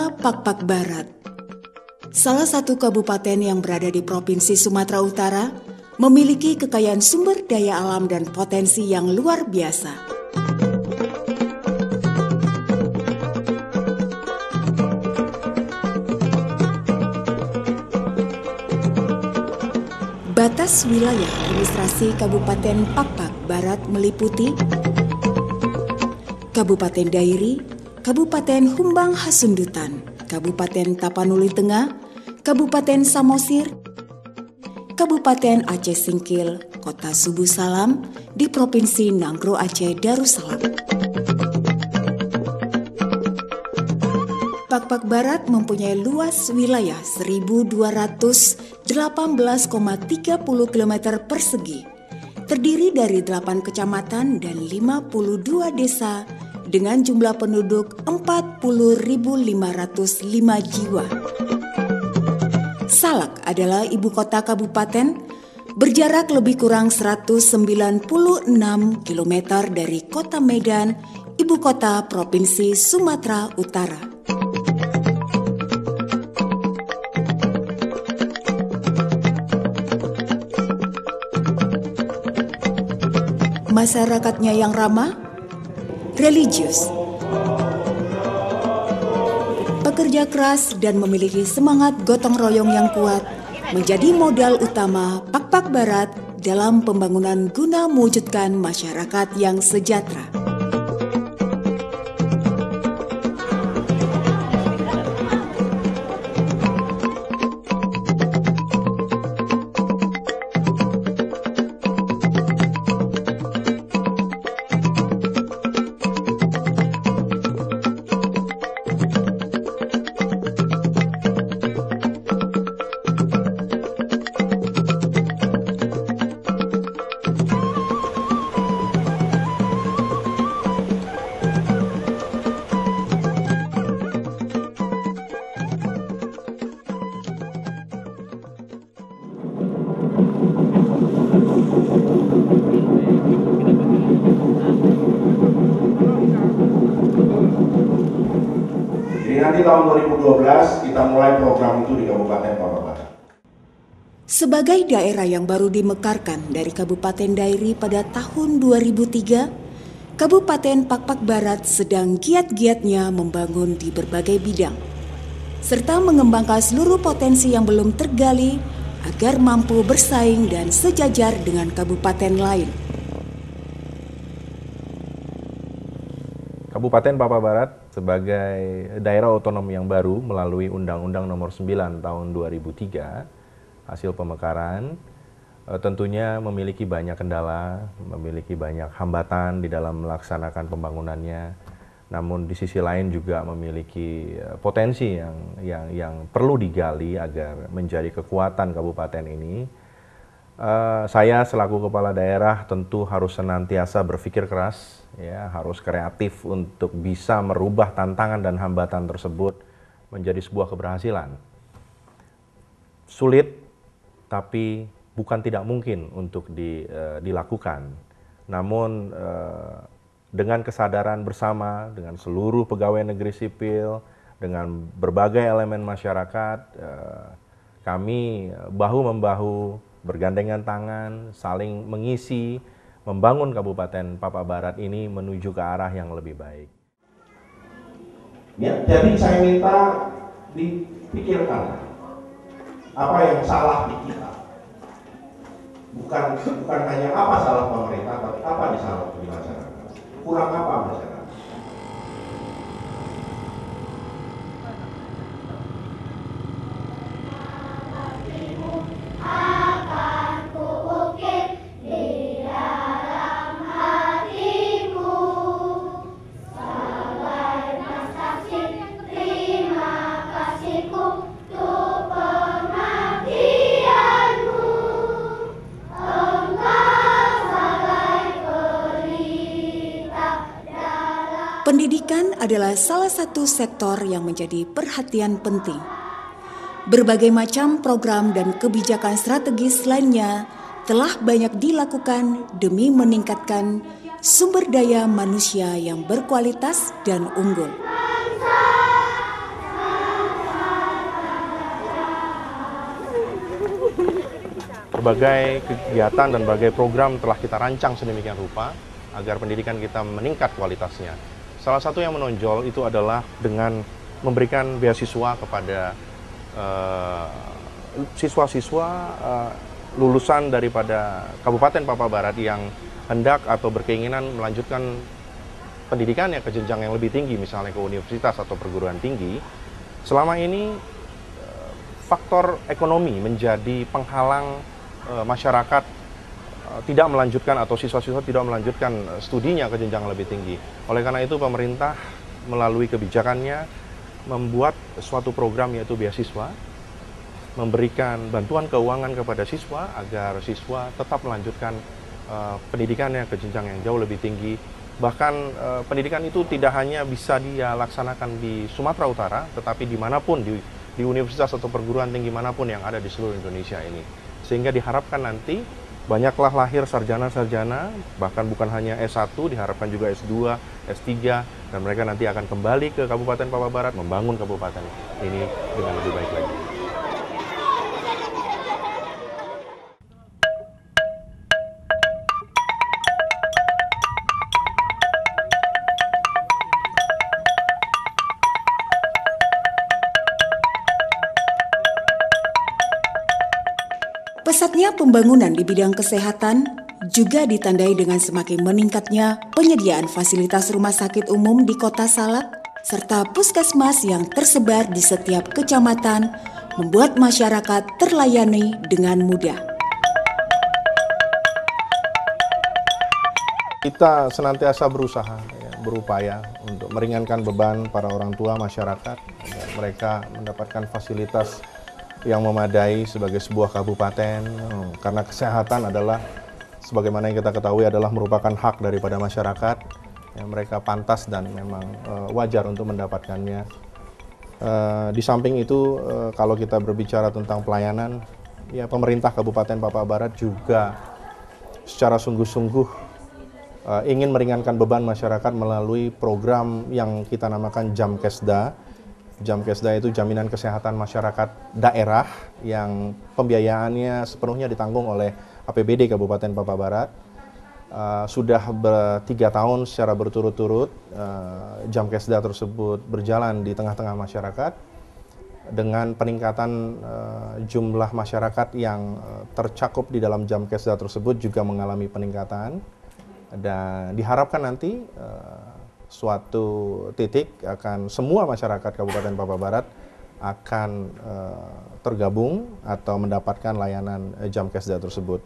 Guna Pakpak Barat, salah satu kabupaten yang berada di Provinsi Sumatera Utara, memiliki kekayaan sumber daya alam dan potensi yang luar biasa. Batas wilayah administrasi Kabupaten Pakpak Barat meliputi Kabupaten Dairi, Kabupaten Humbang Hasundutan, Kabupaten Tapanuli Tengah, Kabupaten Samosir, Kabupaten Aceh Singkil, Kota Subu Salam di Provinsi Nanggro Aceh Darussalam. Pakpak Barat mempunyai luas wilayah 1.218,30 km persegi, terdiri dari 8 kecamatan dan 52 desa dengan jumlah penduduk 40.505 jiwa. Salak adalah ibu kota kabupaten, berjarak lebih kurang 196 km dari kota Medan, ibu kota Provinsi Sumatera Utara. Masyarakatnya yang ramah, religius, pekerja keras dan memiliki semangat gotong royong yang kuat menjadi modal utama Pakpak Barat dalam pembangunan guna mewujudkan masyarakat yang sejahtera. Nanti tahun 2012 kita mulai program itu di Kabupaten Pakpak Barat. Sebagai daerah yang baru dimekarkan dari Kabupaten Dairi pada tahun 2003, Kabupaten Pakpak Barat sedang giat-giatnya membangun di berbagai bidang, serta mengembangkan seluruh potensi yang belum tergali agar mampu bersaing dan sejajar dengan kabupaten lain. Kabupaten Pakpak Barat sebagai daerah otonom yang baru melalui Undang-Undang Nomor 9 Tahun 2003 hasil pemekaran tentunya memiliki banyak kendala, memiliki banyak hambatan di dalam melaksanakan pembangunannya. Namun di sisi lain juga memiliki potensi yang perlu digali agar menjadi kekuatan kabupaten ini. Saya selaku kepala daerah tentu harus senantiasa berpikir keras, ya, harus kreatif untuk bisa merubah tantangan dan hambatan tersebut menjadi sebuah keberhasilan. Sulit, tapi bukan tidak mungkin untuk dilakukan. Namun dengan kesadaran bersama, dengan seluruh pegawai negeri sipil, dengan berbagai elemen masyarakat, kami bahu-membahu, bergandengan tangan, saling mengisi, membangun Kabupaten Pakpak Barat ini menuju ke arah yang lebih baik. Ya, jadi saya minta dipikirkan apa yang salah di kita. Bukan hanya apa salah pemerintah, tapi apa di salah di masyarakat. Kurang apa masyarakat. Pendidikan adalah salah satu sektor yang menjadi perhatian penting. Berbagai macam program dan kebijakan strategis lainnya telah banyak dilakukan demi meningkatkan sumber daya manusia yang berkualitas dan unggul. berbagai kegiatan dan berbagai program telah kita rancang sedemikian rupa agar pendidikan kita meningkat kualitasnya. Salah satu yang menonjol itu adalah dengan memberikan beasiswa kepada siswa-siswa lulusan daripada Kabupaten Papua Barat yang hendak atau berkeinginan melanjutkan pendidikannya ke jenjang yang lebih tinggi, misalnya ke universitas atau perguruan tinggi. Selama ini faktor ekonomi menjadi penghalang masyarakat tidak melanjutkan atau siswa-siswa tidak melanjutkan studinya ke jenjang lebih tinggi. Oleh karena itu pemerintah melalui kebijakannya membuat suatu program yaitu beasiswa, memberikan bantuan keuangan kepada siswa agar siswa tetap melanjutkan pendidikannya ke jenjang yang jauh lebih tinggi. Bahkan pendidikan itu tidak hanya bisa dia laksanakan di Sumatera Utara, tetapi dimanapun, di universitas atau perguruan tinggi manapun yang ada di seluruh Indonesia ini. Sehingga diharapkan nanti banyaklah lahir sarjana-sarjana, bahkan bukan hanya S1, diharapkan juga S2, S3, dan mereka nanti akan kembali ke Kabupaten Papua Barat, membangun kabupaten ini dengan lebih baik lagi. Pesatnya pembangunan di bidang kesehatan juga ditandai dengan semakin meningkatnya penyediaan fasilitas rumah sakit umum di Kota Salak serta puskesmas yang tersebar di setiap kecamatan membuat masyarakat terlayani dengan mudah. Kita senantiasa berupaya untuk meringankan beban para orang tua masyarakat agar mereka mendapatkan fasilitas yang memadai sebagai sebuah kabupaten, karena kesehatan adalah, sebagaimana yang kita ketahui, adalah merupakan hak daripada masyarakat yang mereka pantas dan memang wajar untuk mendapatkannya. Di samping itu, kalau kita berbicara tentang pelayanan, ya pemerintah Kabupaten Papua Barat juga secara sungguh-sungguh ingin meringankan beban masyarakat melalui program yang kita namakan Jamkesda. Jamkesda itu Jaminan Kesehatan Masyarakat Daerah yang pembiayaannya sepenuhnya ditanggung oleh APBD Kabupaten Papua Barat. Sudah 3 tahun secara berturut-turut Jamkesda tersebut berjalan di tengah-tengah masyarakat dengan peningkatan jumlah masyarakat yang tercakup di dalam Jamkesda tersebut juga mengalami peningkatan, dan diharapkan nanti suatu titik akan semua masyarakat Kabupaten Papua Barat akan tergabung atau mendapatkan layanan Jamkesda tersebut.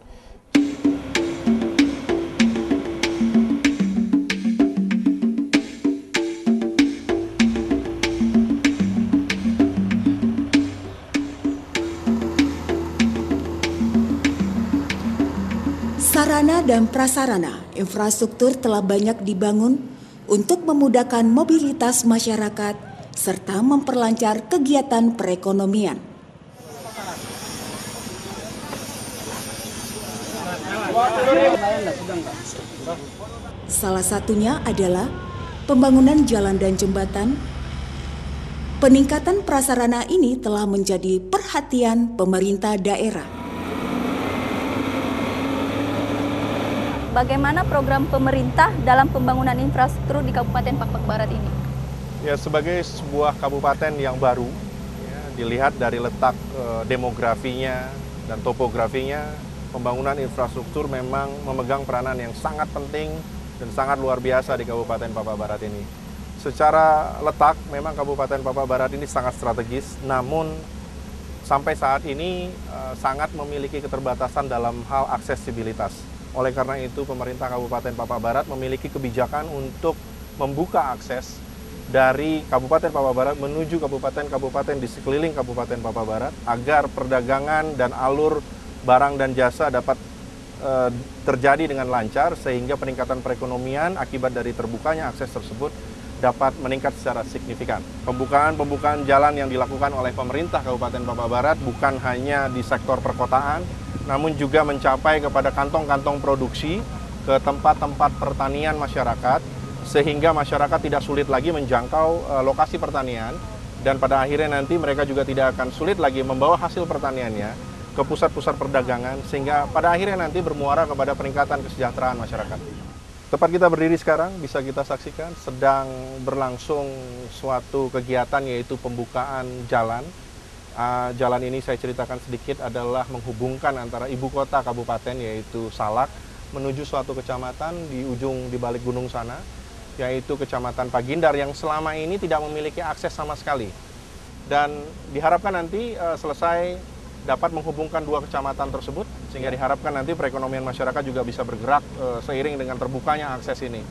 Sarana dan prasarana infrastruktur telah banyak dibangun untuk memudahkan mobilitas masyarakat serta memperlancar kegiatan perekonomian. Salah satunya adalah pembangunan jalan dan jembatan. Peningkatan prasarana ini telah menjadi perhatian pemerintah daerah. Bagaimana program pemerintah dalam pembangunan infrastruktur di Kabupaten Papua Barat ini? Ya, sebagai sebuah kabupaten yang baru, ya, dilihat dari letak demografinya dan topografinya, pembangunan infrastruktur memang memegang peranan yang sangat penting dan sangat luar biasa di Kabupaten Papua Barat ini. Secara letak, memang Kabupaten Papua Barat ini sangat strategis, namun sampai saat ini sangat memiliki keterbatasan dalam hal aksesibilitas. Oleh karena itu, pemerintah Kabupaten Papua Barat memiliki kebijakan untuk membuka akses dari Kabupaten Papua Barat menuju kabupaten-kabupaten di sekeliling Kabupaten Papua Barat agar perdagangan dan alur barang dan jasa dapat terjadi dengan lancar, sehingga peningkatan perekonomian akibat dari terbukanya akses tersebut dapat meningkat secara signifikan. Pembukaan jalan yang dilakukan oleh pemerintah Kabupaten Papua Barat bukan hanya di sektor perkotaan, namun juga mencapai kepada kantong-kantong produksi, ke tempat-tempat pertanian masyarakat, sehingga masyarakat tidak sulit lagi menjangkau lokasi pertanian, dan pada akhirnya nanti mereka juga tidak akan sulit lagi membawa hasil pertaniannya ke pusat-pusat perdagangan, sehingga pada akhirnya nanti bermuara kepada peningkatan kesejahteraan masyarakat. Tempat kita berdiri sekarang bisa kita saksikan sedang berlangsung suatu kegiatan, yaitu pembukaan jalan. Jalan ini saya ceritakan sedikit adalah menghubungkan antara ibu kota kabupaten yaitu Salak menuju suatu kecamatan di balik gunung sana, yaitu Kecamatan Pagindar yang selama ini tidak memiliki akses sama sekali. Dan diharapkan nanti selesai dapat menghubungkan dua kecamatan tersebut, sehingga diharapkan nanti perekonomian masyarakat juga bisa bergerak seiring dengan terbukanya akses ini.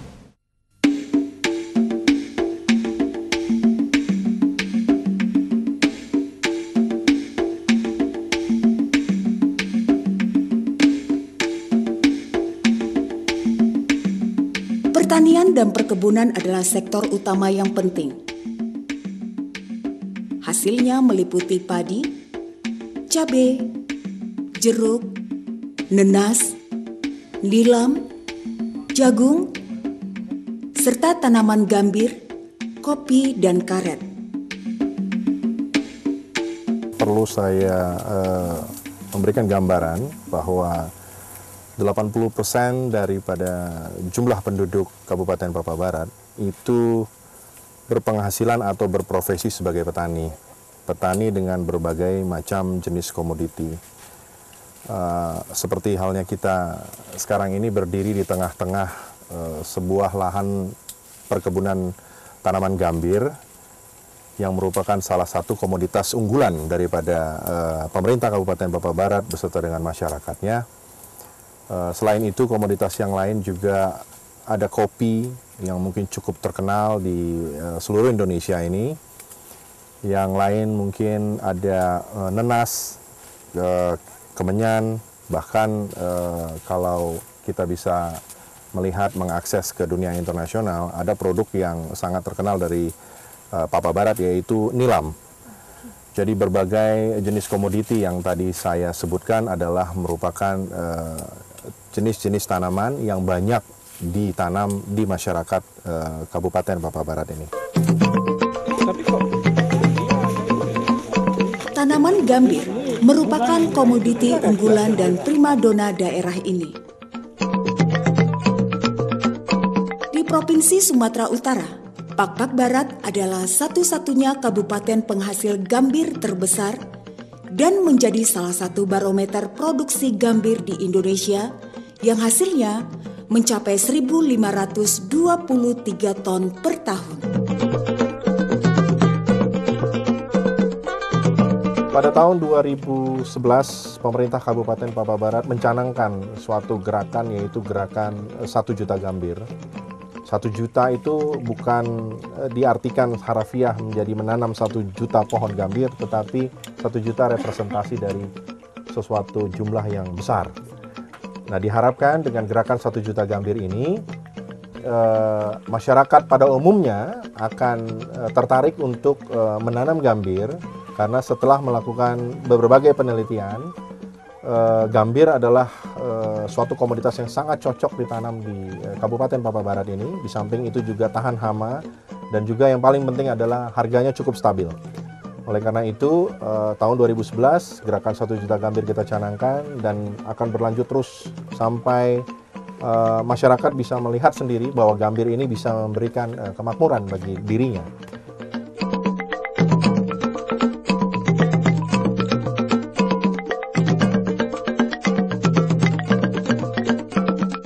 Pertanian dan perkebunan adalah sektor utama yang penting. Hasilnya meliputi padi, cabai, jeruk, nenas, nilam, jagung, serta tanaman gambir, kopi, dan karet. Perlu saya memberikan gambaran bahwa 80% daripada jumlah penduduk Kabupaten Papua Barat itu berpenghasilan atau berprofesi sebagai petani. Petani dengan berbagai macam jenis komoditi. Seperti halnya kita sekarang ini berdiri di tengah-tengah sebuah lahan perkebunan tanaman gambir yang merupakan salah satu komoditas unggulan daripada pemerintah Kabupaten Papua Barat beserta dengan masyarakatnya. Selain itu, komoditas yang lain juga ada kopi yang mungkin cukup terkenal di seluruh Indonesia ini. Yang lain mungkin ada nenas, kemenyan, bahkan kalau kita bisa melihat mengakses ke dunia internasional, ada produk yang sangat terkenal dari Papua Barat yaitu nilam. Jadi berbagai jenis komoditi yang tadi saya sebutkan adalah merupakan jenis-jenis tanaman yang banyak ditanam di masyarakat Kabupaten Papua Barat ini. Tanaman gambir merupakan komoditi unggulan dan primadona daerah ini. Di Provinsi Sumatera Utara, Pakpak Barat adalah satu-satunya kabupaten penghasil gambir terbesar dan menjadi salah satu barometer produksi gambir di Indonesia yang hasilnya mencapai 1.523 ton per tahun. Pada tahun 2011, pemerintah Kabupaten Papua Barat mencanangkan suatu gerakan, yaitu gerakan 1 juta gambir. 1 juta itu bukan diartikan harafiah menjadi menanam 1 juta pohon gambir, tetapi 1 juta representasi dari sesuatu jumlah yang besar. Nah, diharapkan dengan gerakan 1 juta gambir ini, masyarakat pada umumnya akan tertarik untuk menanam gambir, karena setelah melakukan berbagai penelitian, gambir adalah suatu komoditas yang sangat cocok ditanam di Kabupaten Papua Barat ini. Di samping itu juga tahan hama, dan juga yang paling penting adalah harganya cukup stabil. Oleh karena itu, tahun 2011 gerakan 1 juta gambir kita canangkan dan akan berlanjut terus sampai masyarakat bisa melihat sendiri bahwa gambir ini bisa memberikan kemakmuran bagi dirinya.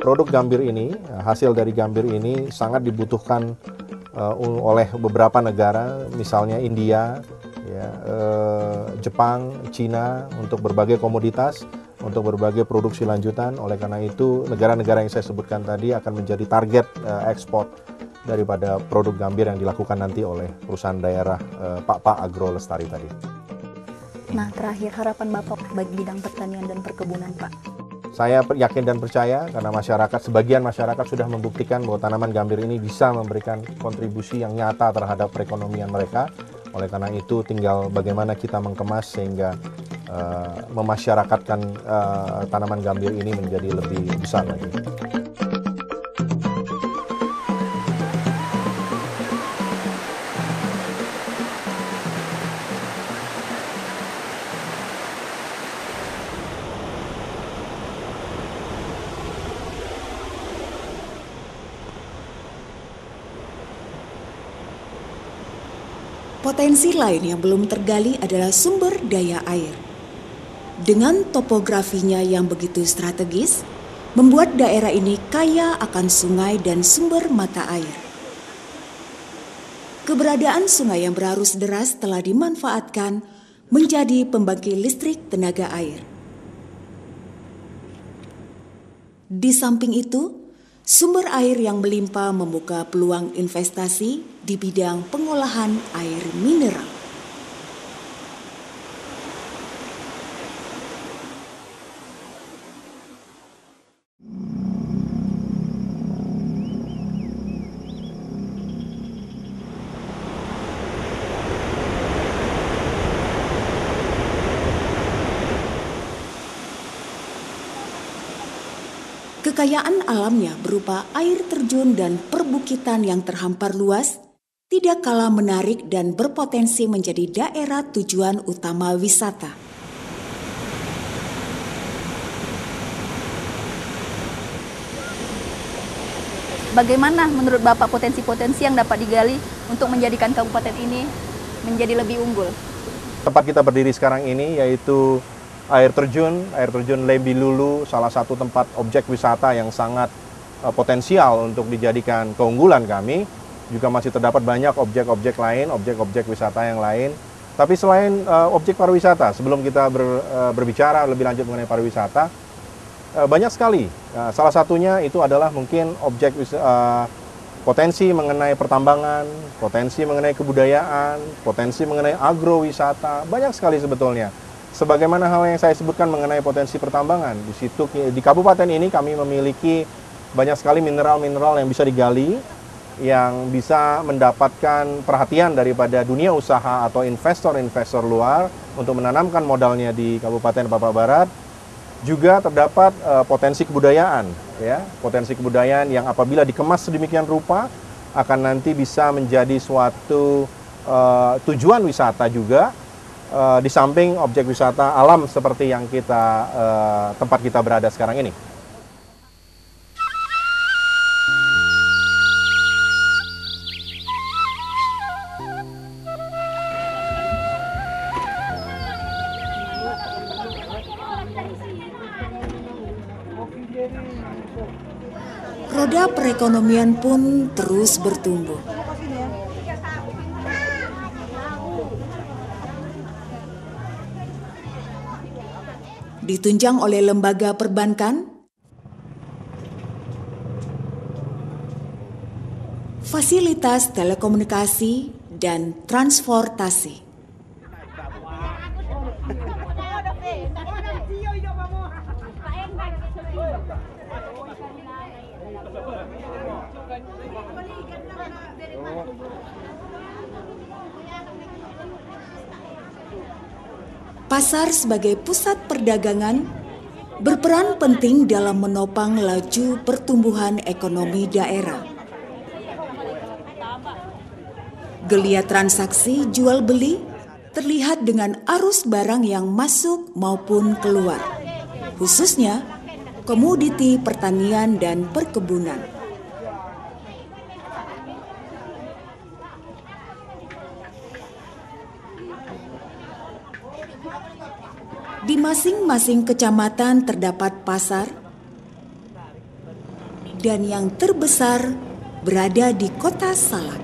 Produk gambir ini, hasil dari gambir ini sangat dibutuhkan oleh beberapa negara, misalnya India, Jepang, Cina, untuk berbagai komoditas, untuk berbagai produksi lanjutan. Oleh karena itu, negara-negara yang saya sebutkan tadi akan menjadi target ekspor daripada produk gambir yang dilakukan nanti oleh perusahaan daerah Pak Agro Lestari tadi. Nah, terakhir harapan Bapak bagi bidang pertanian dan perkebunan, Pak. Saya yakin dan percaya karena sebagian masyarakat sudah membuktikan bahwa tanaman gambir ini bisa memberikan kontribusi yang nyata terhadap perekonomian mereka. Oleh karena itu, tinggal bagaimana kita mengemas sehingga memasyarakatkan tanaman gambir ini menjadi lebih besar lagi. Potensi lain yang belum tergali adalah sumber daya air. Dengan topografinya yang begitu strategis, membuat daerah ini kaya akan sungai dan sumber mata air. Keberadaan sungai yang berarus deras telah dimanfaatkan menjadi pembangkit listrik tenaga air. Di samping itu, sumber air yang melimpah membuka peluang investasi di bidang pengolahan air mineral. Kekayaan alamnya berupa air terjun dan perbukitan yang terhampar luas, tidak kalah menarik dan berpotensi menjadi daerah tujuan utama wisata. Bagaimana menurut Bapak potensi-potensi yang dapat digali untuk menjadikan kabupaten ini menjadi lebih unggul? Tempat kita berdiri sekarang ini yaitu air terjun Lebilulu, salah satu tempat objek wisata yang sangat potensial untuk dijadikan keunggulan kami. Juga masih terdapat banyak objek-objek lain, objek-objek wisata yang lain. Tapi selain objek pariwisata, sebelum kita berbicara lebih lanjut mengenai pariwisata, banyak sekali. Salah satunya itu adalah mungkin objek potensi mengenai pertambangan, potensi mengenai kebudayaan, potensi mengenai agrowisata, banyak sekali sebetulnya. Sebagaimana hal yang saya sebutkan mengenai potensi pertambangan, di kabupaten ini kami memiliki banyak sekali mineral-mineral yang bisa digali, yang bisa mendapatkan perhatian daripada dunia usaha atau investor-investor luar untuk menanamkan modalnya di Kabupaten Papua Barat. Juga terdapat potensi kebudayaan, ya, potensi kebudayaan yang apabila dikemas sedemikian rupa akan nanti bisa menjadi suatu tujuan wisata juga, di samping objek wisata alam seperti yang tempat kita berada sekarang ini. Roda perekonomian pun terus bertumbuh. Ditunjang oleh lembaga perbankan, fasilitas telekomunikasi, dan transportasi. Pasar sebagai pusat perdagangan berperan penting dalam menopang laju pertumbuhan ekonomi daerah. Geliat transaksi jual beli terlihat dengan arus barang yang masuk maupun keluar, khususnya komoditi pertanian dan perkebunan. Di masing-masing kecamatan terdapat pasar, dan yang terbesar berada di Kota Salak.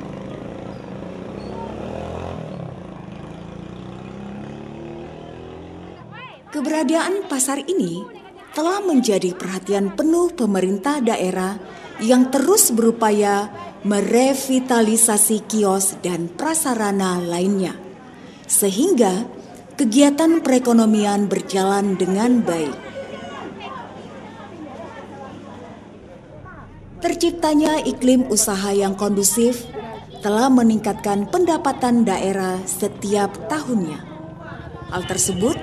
Keberadaan pasar ini telah menjadi perhatian penuh pemerintah daerah yang terus berupaya merevitalisasi kios dan prasarana lainnya, sehingga kegiatan perekonomian berjalan dengan baik. Terciptanya iklim usaha yang kondusif telah meningkatkan pendapatan daerah setiap tahunnya. Hal tersebut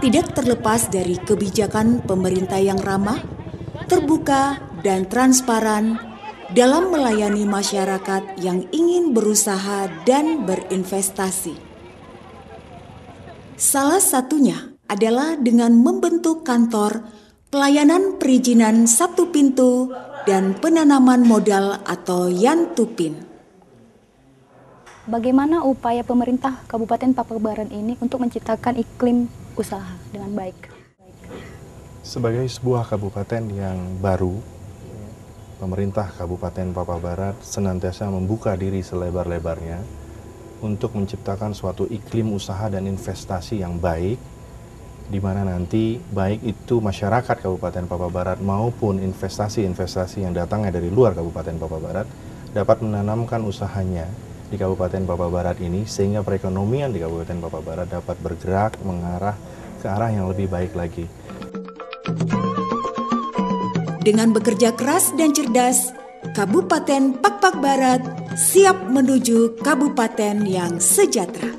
tidak terlepas dari kebijakan pemerintah yang ramah, terbuka, dan transparan dalam melayani masyarakat yang ingin berusaha dan berinvestasi. Salah satunya adalah dengan membentuk kantor pelayanan perizinan satu pintu dan penanaman modal atau Yantupin. bagaimana upaya pemerintah Kabupaten Papua Barat ini untuk menciptakan iklim usaha dengan baik? Sebagai sebuah kabupaten yang baru, pemerintah Kabupaten Papua Barat senantiasa membuka diri selebar-lebarnya untuk menciptakan suatu iklim usaha dan investasi yang baik, di mana nanti baik itu masyarakat Kabupaten Papua Barat maupun investasi-investasi yang datangnya dari luar Kabupaten Papua Barat dapat menanamkan usahanya di Kabupaten Papua Barat ini, sehingga perekonomian di Kabupaten Papua Barat dapat bergerak mengarah ke arah yang lebih baik lagi. Dengan bekerja keras dan cerdas, Kabupaten Pakpak Barat siap menuju kabupaten yang sejahtera.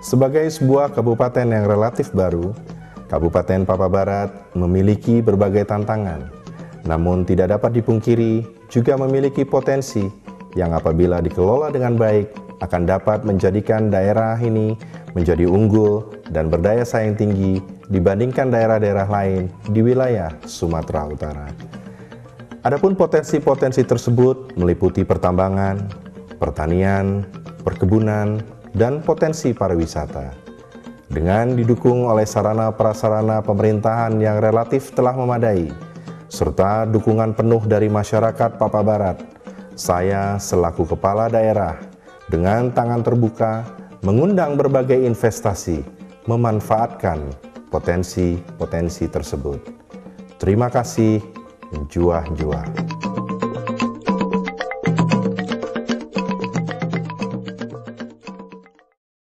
Sebagai sebuah kabupaten yang relatif baru, Kabupaten Papua Barat memiliki berbagai tantangan, namun tidak dapat dipungkiri juga memiliki potensi yang apabila dikelola dengan baik akan dapat menjadikan daerah ini menjadi unggul dan berdaya saing tinggi dibandingkan daerah-daerah lain di wilayah Sumatera Utara. Adapun potensi-potensi tersebut meliputi pertambangan, pertanian, perkebunan, dan potensi pariwisata. Dengan didukung oleh sarana prasarana pemerintahan yang relatif telah memadai, serta dukungan penuh dari masyarakat Papua Barat, saya selaku kepala daerah dengan tangan terbuka mengundang berbagai investasi memanfaatkan potensi-potensi tersebut. Terima kasih, Jua-Jua.